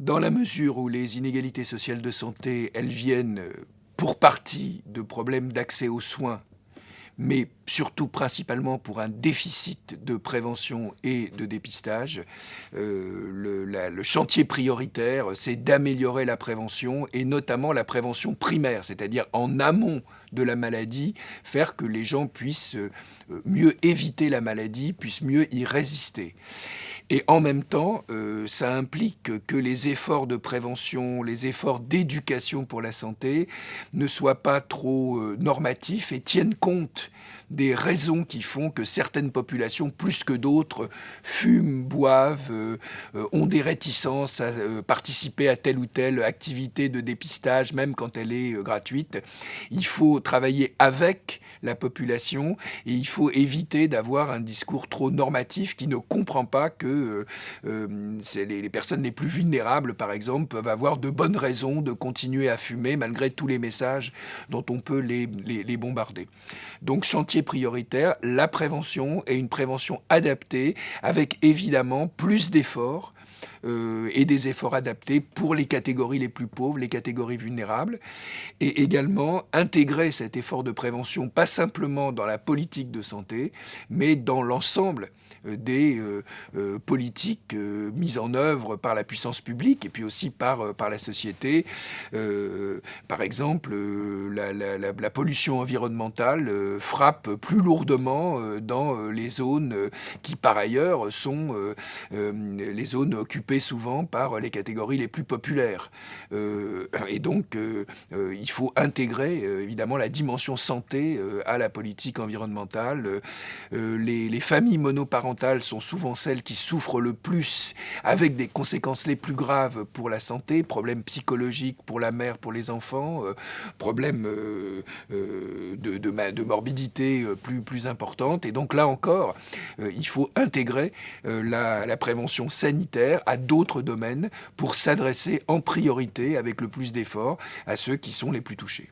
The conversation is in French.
dans la mesure où les inégalités sociales de santé, elles viennent pour partie de problèmes d'accès aux soins, mais surtout principalement pour un déficit de prévention et de dépistage. Le chantier prioritaire, c'est d'améliorer la prévention, et notamment la prévention primaire, c'est-à-dire en amont de la maladie, faire que les gens puissent mieux éviter la maladie, puissent mieux y résister. Et en même temps, ça implique que les efforts de prévention, les efforts d'éducation pour la santé ne soient pas trop normatifs et tiennent compte des raisons qui font que certaines populations, plus que d'autres, fument, boivent, ont des réticences à participer à telle ou telle activité de dépistage, même quand elle est gratuite. Il faut travailler avec la population et il faut éviter d'avoir un discours trop normatif qui ne comprend pas que les personnes les plus vulnérables, par exemple, peuvent avoir de bonnes raisons de continuer à fumer malgré tous les messages dont on peut les bombarder. Donc, chantier prioritaire, la prévention, et une prévention adaptée avec évidemment plus d'efforts et des efforts adaptés pour les catégories les plus pauvres, les catégories vulnérables, et également intégrer cet effort de prévention pas simplement dans la politique de santé, mais dans l'ensemble des politiques mises en œuvre par la puissance publique et puis aussi par la société. Par exemple, la pollution environnementale frappe plus lourdement dans les zones qui, par ailleurs, sont les zones occupées souvent par les catégories les plus populaires. Et donc, il faut intégrer évidemment la dimension santé à la politique environnementale. Les familles monoparentales sont souvent celles qui souffrent le plus, avec des conséquences les plus graves pour la santé, problèmes psychologiques pour la mère, pour les enfants, problèmes de morbidité plus importantes. Et donc là encore, il faut intégrer la prévention sanitaire à d'autres domaines pour s'adresser en priorité, avec le plus d'efforts, à ceux qui sont les plus touchés.